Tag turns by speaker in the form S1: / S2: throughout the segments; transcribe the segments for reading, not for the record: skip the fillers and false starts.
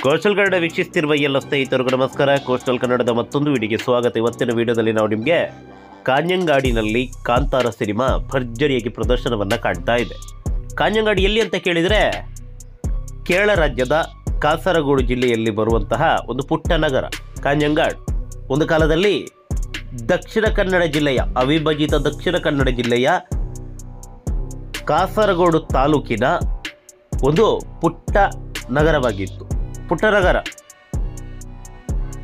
S1: Coastal Kannada ವೀಕ್ಷಿಸ್ತಿರುವ ಎಲ್ಲ ಸ್ನೇಹಿತರಿಗೂ ನಮಸ್ಕಾರ. ಕೋಸ್ಟಲ್ ಕನ್ನಡದ ಮತ್ತೊಂದು ವಿಡಿಯೋಗೆ ಸ್ವಾಗತ. ಇವತ್ತಿನ ವಿಡಿಯೋದಲ್ಲಿ ನಾವು ನಿಮಗೆ ಕಾಂಜಂಗಾಡಿನಲ್ಲಿ ಕಾಂತಾರ ಸಿನಿಮಾ ಭರ್ಜರಿಯಾಗಿ ಪ್ರದರ್ಶನವನ್ನು ಕಾಣ್ತಾ ಇದೆ. ಕಾಂಜಂಗಾಡಿ ಎಲ್ಲಿ ಅಂತ ಕೇಳಿದರೆ ಕೇರಳ ರಾಜ್ಯದ ಕಾಸರಗೋಡು ಜಿಲ್ಲೆಯಲ್ಲಿ ಬರುವಂತಹ ಒಂದು ಪುಟ್ಟ ನಗರ ಕಾಂಜಂಗಾಡ್. ಒಂದು ಕಾಲದಲ್ಲಿ ದಕ್ಷಿಣ ಕನ್ನಡ ಜಿಲ್ಲೆಯ ಅವಿಭಜಿತ ದಕ್ಷಿಣ ಕನ್ನಡ ಜಿಲ್ಲೆಯ ಕಾಸರಗೋಡು ತಾಲೂಕಿನ ಒಂದು ಪುಟ್ಟ ನಗರವಾಗಿತ್ತು. ಪುಟ್ಟ ನಗರ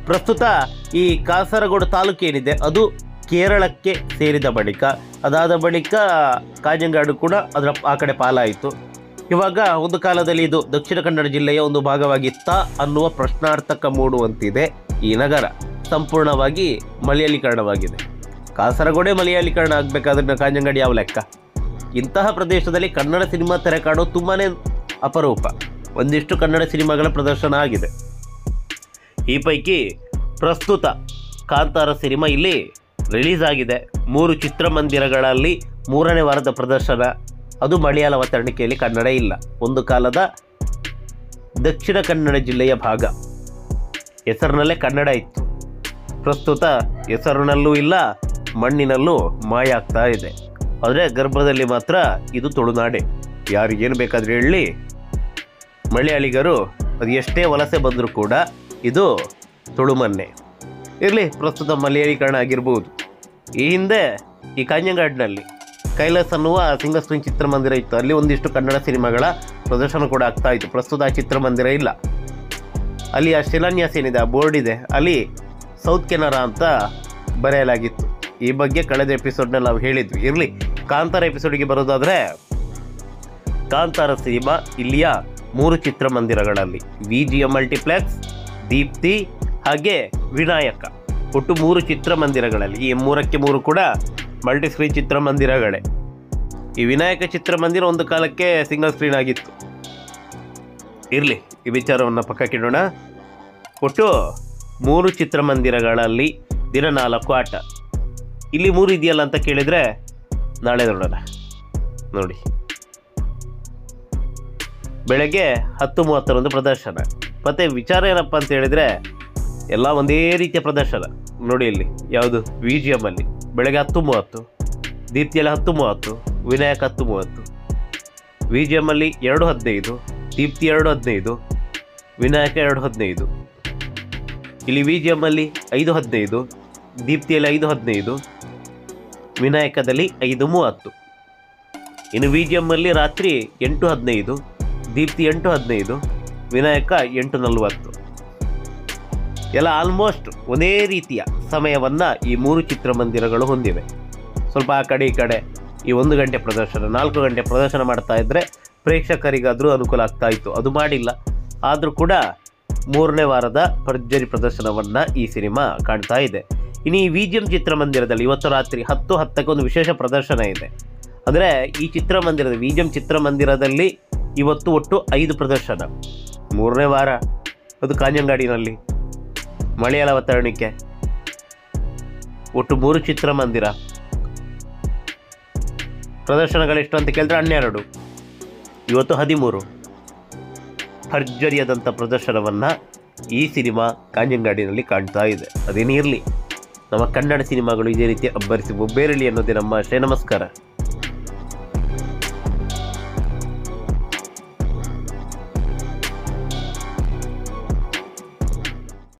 S1: ಪ್ರಸ್ತುತ ಈ ಕಾಸರಗೋಡು ತಾಲೂಕು ಏನಿದೆ ಅದು ಕೇರಳಕ್ಕೆ ಸೇರಿದ ಬಳಿಕ ಅದಾದ ಬಳಿಕ ಕಾಂಜಂಗಾಡು ಕೂಡ ಅದರ ಆ ಕಡೆ ಪಾಲಾಯಿತು. ಇವಾಗ ಒಂದು ಕಾಲದಲ್ಲಿ ಇದು ದಕ್ಷಿಣ ಕನ್ನಡ ಜಿಲ್ಲೆಯ ಒಂದು ಭಾಗವಾಗಿತ್ತಾ ಅನ್ನುವ ಪ್ರಶ್ನಾರ್ಥಕ ಮೂಡುವಂತಿದೆ. ಈ ನಗರ ಸಂಪೂರ್ಣವಾಗಿ ಮಲಯಾಳೀಕರಣವಾಗಿದೆ. ಕಾಸರಗೋಡೆ ಮಲಯಾಳೀಕರಣ ಆಗಬೇಕಾದ್ರೆ ಕಾಂಜಂಗಾಡಿ ಯಾವ ಲೆಕ್ಕ? ಇಂತಹ ಪ್ರದೇಶದಲ್ಲಿ ಕನ್ನಡ ಸಿನಿಮಾ ತೆರೆ ಕಾಣೋದು ತುಂಬಾ ಅಪರೂಪ. ಒಂದಿಷ್ಟು ಕನ್ನಡ ಸಿನಿಮಾಗಳ ಪ್ರದರ್ಶನ ಆಗಿದೆ. ಈ ಪೈಕಿ ಪ್ರಸ್ತುತ ಕಾಂತಾರ ಸಿನಿಮಾ ಇಲ್ಲಿ ರಿಲೀಸ್ ಆಗಿದೆ. 3 ಚಿತ್ರಮಂದಿರಗಳಲ್ಲಿ 3ನೇ ವಾರದ ಪ್ರದರ್ಶನ. ಅದು ಮಲಯಾಳ ಅವತರಣಿಕೆಯಲ್ಲಿ ಕನ್ನಡ ಇಲ್ಲ. ಒಂದು ಕಾಲದ ದಕ್ಷಿಣ ಕನ್ನಡ ಜಿಲ್ಲೆಯ ಭಾಗ. ಹೆಸರಿನಲ್ಲೇ ಕನ್ನಡ ಇತ್ತು. ಪ್ರಸ್ತುತ ಹೆಸರಿನಲ್ಲೂ ಇಲ್ಲ, ಮಣ್ಣಿನಲ್ಲೂ ಮಾಯ ಆಗ್ತಾ ಇದೆ. ಆದರೆ ಗರ್ಭದಲ್ಲಿ ಮಾತ್ರ ಇದು ತುಳುನಾಡೆ. ಯಾರಿಗೇನು ಬೇಕಾದರೆ ಹೇಳಿ, ಮಲಯಾಳಿಗರು ಅದು ಎಷ್ಟೇ ವಲಸೆ ಬಂದರೂ ಕೂಡ ಇದು ತುಳುಮನ್ನೆ ಇರಲಿ. ಪ್ರಸ್ತುತ ಮಲಯಾಳೀಕರಣ ಆಗಿರ್ಬೋದು. ಈ ಹಿಂದೆ ಈ ಕಾಂಜಂಗಾಡಿನಲ್ಲಿ ಕೈಲಾಸ್ ಅನ್ನುವ ಸಿಂಗಲ್ ಸ್ಕ್ರೀನ್ ಚಿತ್ರಮಂದಿರ ಇತ್ತು. ಅಲ್ಲಿ ಒಂದಿಷ್ಟು ಕನ್ನಡ ಸಿನಿಮಾಗಳ ಪ್ರದರ್ಶನ ಕೂಡ ಆಗ್ತಾ ಇತ್ತು. ಪ್ರಸ್ತುತ ಆ ಚಿತ್ರಮಂದಿರ ಇಲ್ಲ. ಅಲ್ಲಿ ಆ ಶಿಲಾನ್ಯಾಸ ಏನಿದೆ, ಆ ಬೋರ್ಡ್ ಇದೆ, ಅಲ್ಲಿ ಸೌತ್ ಕೆನರಾ ಅಂತ ಬರೆಯಲಾಗಿತ್ತು. ಈ ಬಗ್ಗೆ ಕಳೆದ ಎಪಿಸೋಡ್ನಲ್ಲಿ ನಾವು ಹೇಳಿದ್ವಿ. ಇರಲಿ, ಕಾಂತಾರ ಎಪಿಸೋಡಿಗೆ ಬರೋದಾದರೆ ಕಾಂತಾರ ಸಿನಿಮಾ ಇಲ್ಲಿಯ 3 ಚಿತ್ರಮಂದಿರಗಳಲ್ಲಿ VGM ಮಲ್ಟಿಪ್ಲೆಕ್ಸ್, ದೀಪ್ತಿ ಹಾಗೆ ವಿನಾಯಕ, ಒಟ್ಟು 3 ಚಿತ್ರಮಂದಿರಗಳಲ್ಲಿ. ಈ 3ಕ್ಕೆ 3 ಕೂಡ ಮಲ್ಟಿಸ್ಕ್ರೀನ್ ಚಿತ್ರಮಂದಿರಗಳೇ. ಈ ವಿನಾಯಕ ಚಿತ್ರಮಂದಿರ ಒಂದು ಕಾಲಕ್ಕೆ ಸಿಂಗಲ್ ಸ್ಕ್ರೀನ್ ಆಗಿತ್ತು. ಇರಲಿ, ಈ ವಿಚಾರವನ್ನು ಪಕ್ಕಕ್ಕಿಡೋಣ. ಒಟ್ಟು 3 ಚಿತ್ರಮಂದಿರಗಳಲ್ಲಿ ದಿನ 4 ಆಟ. ಇಲ್ಲಿ 3 ಇದೆಯಲ್ಲ ಅಂತ ಕೇಳಿದರೆ ನಾಳೆ ನೋಡೋಣ. ನೋಡಿ, ಬೆಳಗ್ಗೆ 10:30 ಪ್ರದರ್ಶನ. ಮತ್ತು ವಿಚಾರ ಏನಪ್ಪ ಅಂತ ಹೇಳಿದರೆ ಎಲ್ಲ ಒಂದೇ ರೀತಿಯ ಪ್ರದರ್ಶನ. ನೋಡಿ, ಇಲ್ಲಿ ಯಾವುದು VGMಲ್ಲಿ ಬೆಳಗ್ಗೆ 10:30, ದೀಪ್ತಿಯಲ್ಲಿ 10:30, ವಿನಾಯಕ 10:30. VGMಲ್ಲಿ 2:15, ದೀಪ್ತಿ 2:15, ವಿನಾಯಕ 2:15. ಇಲ್ಲಿ VGMಲ್ಲಿ 5:15, ದೀಪ್ತಿಯಲ್ಲಿ 5:15, ವಿನಾಯಕದಲ್ಲಿ 5:30. ಇನ್ನು VGMಲ್ಲಿ ರಾತ್ರಿ 8:15, ದೀಪ್ತಿ 8:15, ವಿನಾಯಕ 8:40. ಎಲ್ಲ ಆಲ್ಮೋಸ್ಟ್ ಒಂದೇ ರೀತಿಯ ಸಮಯವನ್ನು ಈ 3 ಚಿತ್ರಮಂದಿರಗಳು ಹೊಂದಿವೆ. ಸ್ವಲ್ಪ ಆ ಕಡೆ ಈ ಕಡೆ ಈ 1 ಗಂಟೆ ಪ್ರದರ್ಶನ, 4 ಗಂಟೆ ಪ್ರದರ್ಶನ ಮಾಡ್ತಾ ಇದ್ದರೆ ಪ್ರೇಕ್ಷಕರಿಗಾದರೂ ಅನುಕೂಲ ಆಗ್ತಾ ಇತ್ತು. ಅದು ಮಾಡಿಲ್ಲ. ಆದರೂ ಕೂಡ 3ನೇ ವಾರದ ಭರ್ಜರಿ ಪ್ರದರ್ಶನವನ್ನು ಈ ಸಿನಿಮಾ ಕಾಣ್ತಾ ಇದೆ. ಇನ್ನು ಈ VGM ಚಿತ್ರಮಂದಿರದಲ್ಲಿ ಇವತ್ತು ರಾತ್ರಿ 10:10ಕ್ಕೆ ಒಂದು ವಿಶೇಷ ಪ್ರದರ್ಶನ ಇದೆ. ಅಂದರೆ ಈ ಚಿತ್ರಮಂದಿರದ VGM ಚಿತ್ರಮಂದಿರದಲ್ಲಿ ಇವತ್ತು ಒಟ್ಟು 5 ಪ್ರದರ್ಶನ. 3ನೇ ವಾರ ಅದು ಕಾಂಜಂಗಾಡಿನಲ್ಲಿ ಮಲಯಾಳ ಅವತರಣಿಕೆ. ಒಟ್ಟು 3 ಚಿತ್ರಮಂದಿರ. ಪ್ರದರ್ಶನಗಳೆಷ್ಟು ಅಂತ ಕೇಳಿದ್ರೆ 12, ಇವತ್ತು 13. ಭರ್ಜರಿಯಾದಂಥ ಪ್ರದರ್ಶನವನ್ನು ಈ ಸಿನಿಮಾ ಕಾಂಜಂಗಾಡಿನಲ್ಲಿ ಕಾಣ್ತಾ ಇದೆ. ಅದೇನೇ ಇರಲಿ, ನಮ್ಮ ಕನ್ನಡ ಸಿನಿಮಾಗಳು ಇದೇ ರೀತಿ ಅಬ್ಬರಿಸಿ ಒಬ್ಬೇರಲಿ ಅನ್ನೋದೇ ನಮ್ಮ ಆಶಯ. ನಮಸ್ಕಾರ.